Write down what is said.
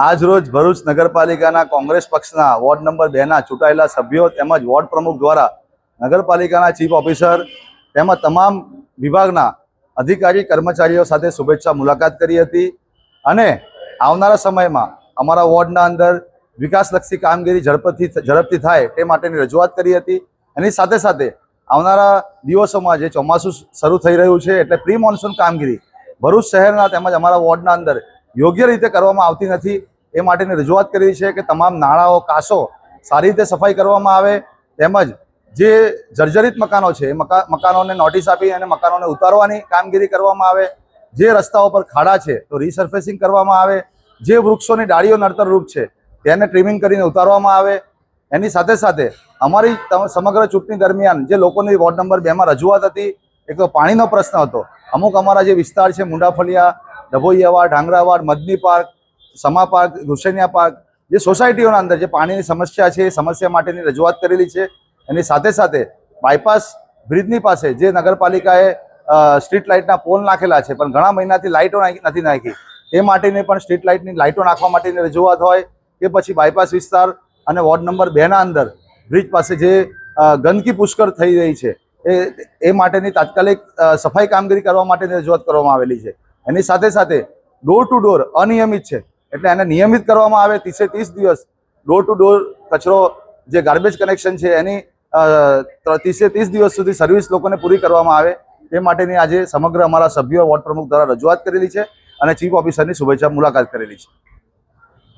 આજ રોજ ભરૂચ નગરપાલિકાના કોંગ્રેસ પક્ષના વોર્ડ નંબર 2ના ચૂંટાયેલા સભ્યો તેમજ વોર્ડ પ્રમુખ દ્વારા નગરપાલિકાના ચીફ ઓફિસર તેમજ તમામ વિભાગના અધિકારી કર્મચારીઓ સાથે શુભેચ્છા મુલાકાત કરી હતી અને આવનારા સમયમાં અમારા વોર્ડના અંદર વિકાસલક્ષી કામગીરી ઝડપથી થાય તે માટેની રજૂઆત કરી હતી। એની સાથે સાથે આવનારા દિવસોમાં જે ચોમાસું શરૂ થઈ રહ્યું છે એટલે પ્રી મોન્સૂન કામગીરી ભરૂચ શહેરના તેમજ અમારા વોર્ડના અંદર યોગ્ય રીતે કરવામાં આવતી નથી એ માટેની રજૂઆત કરી છે કે તમામ નાળાઓ કાસો સારી રીતે સફાઈ કરવામાં આવે તેમજ જે જર્જરિત મકાનો છે એ મકાનોને નોટિસ આપી અને મકાનોને ઉતારવાની કામગીરી કરવામાં આવે। જે રસ્તાઓ પર ખાડા છે તો રીસર્ફેસિંગ કરવામાં આવે। જે વૃક્ષોની ડાળીઓ નડતરરૂપ છે તેને ટ્રીમિંગ કરીને ઉતારવામાં આવે। એની સાથે સાથે અમારી સમગ્ર ચૂંટણી દરમિયાન જે લોકોની વોર્ડ નંબર 2માં રજૂઆત હતી એક તો પાણીનો પ્રશ્ન હતો। અમુક અમારા જે વિસ્તાર છે મુંડાફળિયા, ડભોઈયાવાડ, ઢાંગરાવાડ, મદની પાર્ક, સમા પાર્ક, હુસેનિયા પાર્ક, જે સોસાયટીઓના અંદર જે પાણીની સમસ્યા છે એ સમસ્યા માટેની રજૂઆત કરેલી છે। એની સાથે સાથે બાયપાસ બ્રિજની પાસે જે નગરપાલિકાએ સ્ટ્રીટ લાઇટના પોલ નાખેલા છે પણ ઘણા મહિનાથી લાઇટો નથી નાખી એ માટેની પણ સ્ટ્રીટ લાઇટની લાઇટો નાખવા માટેની રજૂઆત હોય કે પછી બાયપાસ વિસ્તાર અને વોર્ડ નંબર 2ના અંદર બ્રિજ પાસે જે ગંદકી પુષ્કળ થઈ રહી છે એ માટેની તાત્કાલિક સફાઈ કામગીરી કરવા માટેની રજૂઆત કરવામાં આવેલી છે। એની સાથે સાથે ડોર ટુ ડોર અનિયમિત છે એટલે એને નિયમિત કરવામાં આવે। 30 દિવસ ડોર ટુ ડોર કચરો જે ગાર્બેજ કનેક્શન છે એની 30 દિવસ સુધી સર્વિસ લોકોને પૂરી કરવામાં આવે તે માટેની આજે સમગ્ર અમારા સભ્યો વોર્ડ પ્રમુખ દ્વારા રજૂઆત કરેલી છે અને ચીફ ઓફિસરની શુભેચ્છા મુલાકાત કરેલી છે।